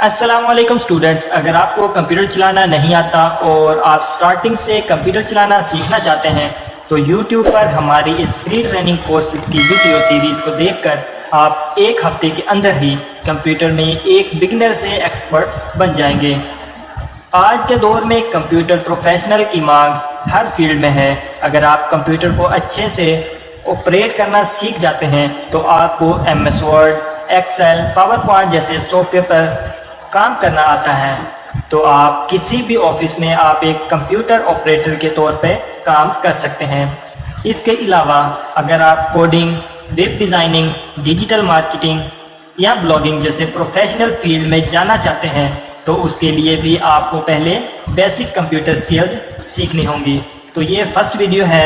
अस्सलाम वालेकुम स्टूडेंट्स। अगर आपको कंप्यूटर चलाना नहीं आता और आप स्टार्टिंग से कंप्यूटर चलाना सीखना चाहते हैं तो YouTube पर हमारी इस फ्री ट्रेनिंग कोर्स की वीडियो सीरीज़ को देखकर आप एक हफ्ते के अंदर ही कंप्यूटर में एक बिगिनर से एक्सपर्ट बन जाएंगे। आज के दौर में कंप्यूटर प्रोफेशनल की मांग हर फील्ड में है। अगर आप कंप्यूटर को अच्छे से ऑपरेट करना सीख जाते हैं तो आपको MS word, excel, power point जैसे सॉफ्टवेयर पर काम करना आता है तो आप किसी भी ऑफिस में आप एक कंप्यूटर ऑपरेटर के तौर पे काम कर सकते हैं। इसके अलावा अगर आप coding, web designing, digital marketing या ब्लॉगिंग जैसे प्रोफेशनल फील्ड में जाना चाहते हैं तो उसके लिए भी आपको पहले बेसिक कंप्यूटर स्किल्स सीखनी होंगी। तो ये फर्स्ट वीडियो है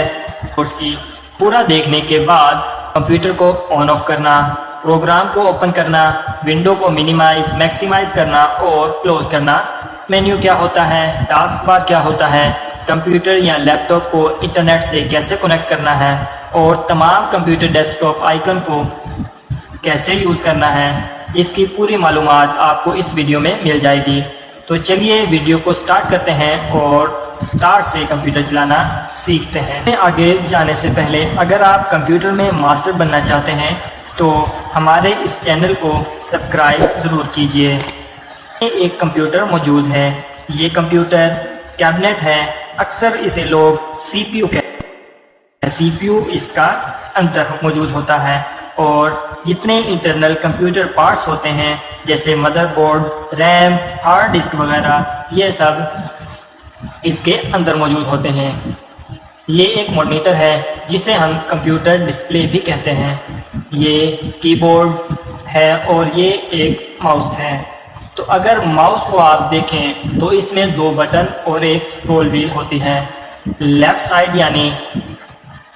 कोर्स की। पूरा देखने के बाद कंप्यूटर को ऑन ऑफ करना, प्रोग्राम को ओपन करना, विंडो को मिनिमाइज मैक्सिमाइज करना और क्लोज करना, मेन्यू क्या होता है, टास्क बार क्या होता है, कंप्यूटर या लैपटॉप को इंटरनेट से कैसे कनेक्ट करना है और तमाम कंप्यूटर डेस्कटॉप आइकन को कैसे यूज़ करना है, इसकी पूरी मालूमात आपको इस वीडियो में मिल जाएगी। तो चलिए वीडियो को स्टार्ट करते हैं और स्टार्ट से कंप्यूटर चलाना सीखते हैं। आगे जाने से पहले अगर आप कंप्यूटर में मास्टर बनना चाहते हैं तो हमारे इस चैनल को सब्सक्राइब ज़रूर कीजिए। एक कंप्यूटर मौजूद है, ये कंप्यूटर कैबिनेट है, अक्सर इसे लोग CPU कहते हैं। CPU इसका अंदर मौजूद होता है और जितने इंटरनल कंप्यूटर पार्ट्स होते हैं जैसे मदरबोर्ड, रैम, हार्ड डिस्क वगैरह, ये सब इसके अंदर मौजूद होते हैं। ये एक मॉनिटर है जिसे हम कंप्यूटर डिस्प्ले भी कहते हैं। ये कीबोर्ड है और ये एक माउस है। तो अगर माउस को आप देखें तो इसमें दो बटन और एक स्क्रॉल व्हील होती है। लेफ़्ट साइड यानी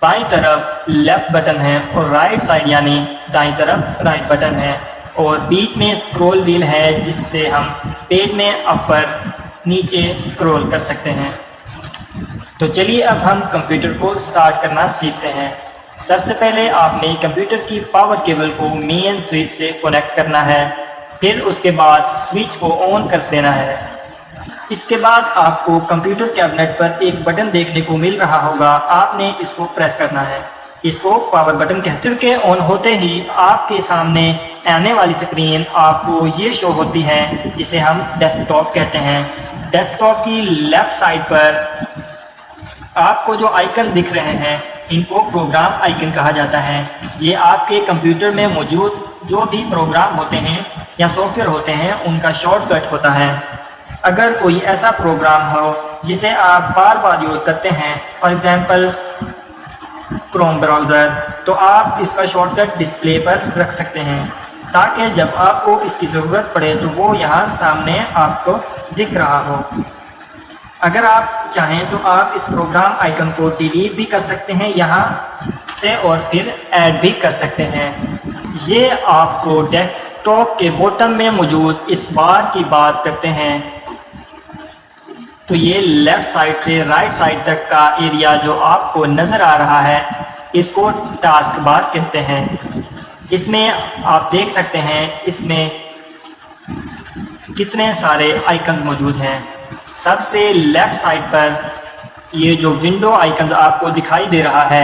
बाईं तरफ लेफ़्ट बटन है और राइट साइड यानी दाईं तरफ राइट बटन है और बीच में स्क्रॉल व्हील है जिससे हम पेज में अपर नीचे स्क्रॉल कर सकते हैं। तो चलिए अब हम कंप्यूटर को स्टार्ट करना सीखते हैं। सबसे पहले आपने कंप्यूटर की पावर केबल को मेन स्विच से कनेक्ट करना है, फिर उसके बाद स्विच को ऑन कर देना है। इसके बाद आपको कंप्यूटर कैबिनेट पर एक बटन देखने को मिल रहा होगा, आपने इसको प्रेस करना है। इसको पावर बटन कहते हैं। के ऑन होते ही आपके सामने आने वाली स्क्रीन आपको ये शो होती है जिसे हम डेस्कटॉप कहते हैं। डेस्कटॉप की लेफ़्ट साइड पर आपको जो आइकन दिख रहे हैं इनको प्रोग्राम आइकन कहा जाता है। ये आपके कंप्यूटर में मौजूद जो भी प्रोग्राम होते हैं या सॉफ्टवेयर होते हैं उनका शॉर्टकट होता है। अगर कोई ऐसा प्रोग्राम हो जिसे आप बार बार यूज़ करते हैं, फॉर एग्जांपल क्रोम ब्राउज़र, तो आप इसका शॉर्टकट डिस्प्ले पर रख सकते हैं ताकि जब आपको इसकी ज़रूरत पड़े तो वो यहाँ सामने आपको दिख रहा हो। अगर आप चाहें तो आप इस प्रोग्राम आइकन को डिलीट भी कर सकते हैं यहाँ से और फिर ऐड भी कर सकते हैं। ये आपको डेस्कटॉप के बॉटम में मौजूद इस बार की बात करते हैं। तो ये लेफ़्ट साइड से राइट साइड तक का एरिया जो आपको नज़र आ रहा है इसको टास्क बार कहते हैं। इसमें आप देख सकते हैं इसमें कितने सारे आइकन्स मौजूद हैं। सबसे लेफ़्ट साइड पर ये जो विंडो आइकन आपको दिखाई दे रहा है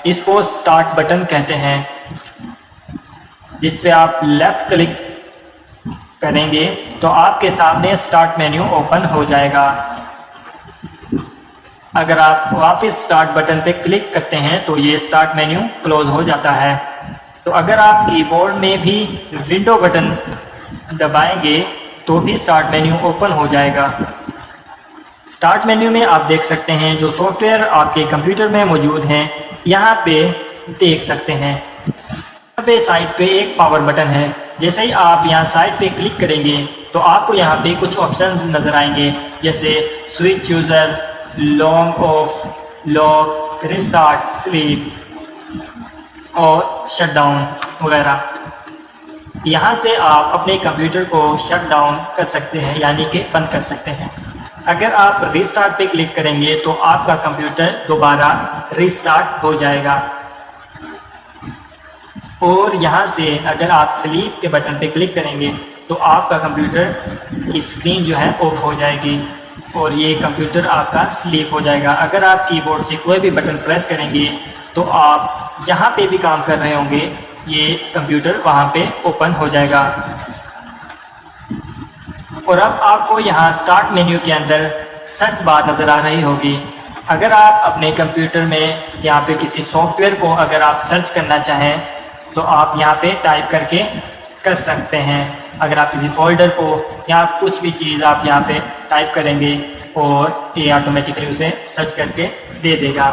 इसको स्टार्ट बटन कहते हैं। जिस पे आप लेफ़्ट क्लिक करेंगे तो आपके सामने स्टार्ट मेन्यू ओपन हो जाएगा। अगर आप वापस स्टार्ट बटन पे क्लिक करते हैं तो ये स्टार्ट मेन्यू क्लोज हो जाता है। तो अगर आप कीबोर्ड में भी विंडो बटन दबाएंगे तो भी स्टार्ट मेन्यू ओपन हो जाएगा। स्टार्ट मेन्यू में आप देख सकते हैं जो सॉफ्टवेयर आपके कंप्यूटर में मौजूद हैं यहाँ पे देख सकते हैं। यहाँ पे साइड पे एक पावर बटन है। जैसे ही आप यहाँ साइड पे क्लिक करेंगे तो आपको यहाँ पे कुछ ऑप्शंस नज़र आएंगे जैसे switch user, log of, lock, restart, sleep और शटडाउन वगैरह। यहाँ से आप अपने कंप्यूटर को शट डाउन कर सकते हैं यानी कि बंद कर सकते हैं। अगर आप रीस्टार्ट पे क्लिक करेंगे तो आपका कंप्यूटर दोबारा रीस्टार्ट हो जाएगा। और यहाँ से अगर आप स्लीप के बटन पे क्लिक करेंगे तो तो आपका कंप्यूटर की स्क्रीन जो है ऑफ हो जाएगी और ये कंप्यूटर आपका स्लीप हो जाएगा। अगर आप कीबोर्ड से कोई भी बटन प्रेस करेंगे तो आप जहाँ पे भी काम कर रहे होंगे ये कंप्यूटर वहाँ पे ओपन हो जाएगा। और अब आपको यहाँ स्टार्ट मेन्यू के अंदर सर्च बार नज़र आ रही होगी। अगर आप अपने कंप्यूटर में यहाँ पे किसी सॉफ्टवेयर को अगर आप सर्च करना चाहें तो आप यहाँ पे टाइप करके कर सकते हैं। अगर आप किसी फोल्डर को या कुछ भी चीज़ आप यहाँ पे टाइप करेंगे और ये ऑटोमेटिकली उसे सर्च करके दे देगा।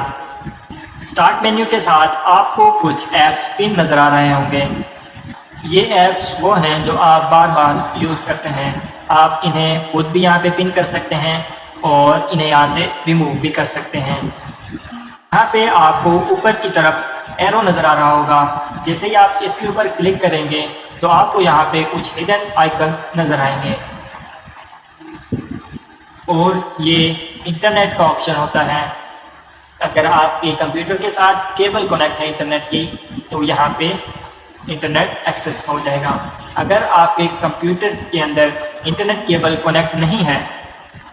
स्टार्ट मेन्यू के साथ आपको कुछ ऐप्स पिन नज़र आ रहे होंगे। ये ऐप्स वो हैं जो आप बार बार यूज़ करते हैं। आप इन्हें खुद भी यहाँ पे पिन कर सकते हैं और इन्हें यहाँ से रिमूव भी कर सकते हैं। यहाँ पे आपको ऊपर की तरफ एरो नज़र आ रहा होगा। जैसे ही आप इसके ऊपर क्लिक करेंगे तो आपको यहाँ पे कुछ हिडन आइकन्स नज़र आएंगे और ये इंटरनेट का ऑप्शन होता है। अगर आपके कंप्यूटर के साथ केबल कनेक्ट है इंटरनेट की तो यहाँ पे इंटरनेट एक्सेस हो जाएगा। अगर आपके कंप्यूटर के अंदर इंटरनेट केबल कनेक्ट नहीं है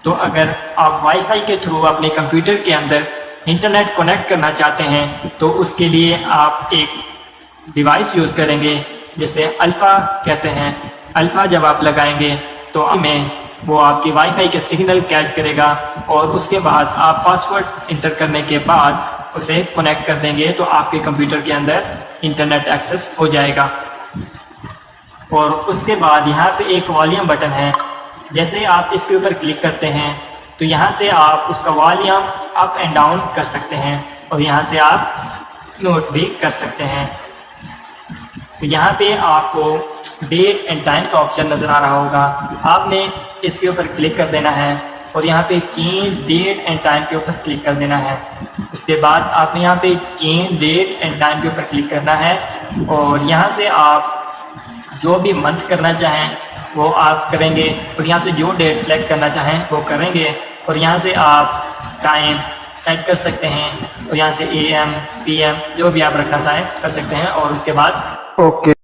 तो अगर आप वाईफाई के थ्रू अपने कंप्यूटर के अंदर इंटरनेट कनेक्ट करना चाहते हैं तो उसके लिए आप एक डिवाइस यूज़ करेंगे जिसे अल्फ़ा कहते हैं। अल्फ़ा जब आप लगाएंगे तो हमें वो आपकी वाईफाई के सिग्नल कैच करेगा और उसके बाद आप पासवर्ड इंटर करने के बाद उसे कनेक्ट कर देंगे तो आपके कंप्यूटर के अंदर इंटरनेट एक्सेस हो जाएगा। और उसके बाद यहाँ पे एक वॉल्यूम बटन है। जैसे आप इसके ऊपर क्लिक करते हैं तो यहाँ से आप उसका वॉल्यूम अप एंड डाउन कर सकते हैं और यहाँ से आप नोट भी कर सकते हैं। तो यहाँ पे आपको डेट एंड टाइम का ऑप्शन नज़र आ रहा होगा। आपने इसके ऊपर क्लिक कर देना है और यहाँ पे चेंज डेट एंड टाइम के ऊपर क्लिक कर देना है। उसके बाद आपने यहाँ पे चेंज डेट एंड टाइम के ऊपर क्लिक करना है और यहाँ से आप जो भी मंथ करना चाहें वो आप करेंगे और यहाँ से जो डेट सेलेक्ट करना चाहें वो करेंगे और यहाँ से आप टाइम सेट कर सकते हैं और यहाँ से AM PM जो भी आप रखना चाहें कर सकते हैं और उसके बाद ओके।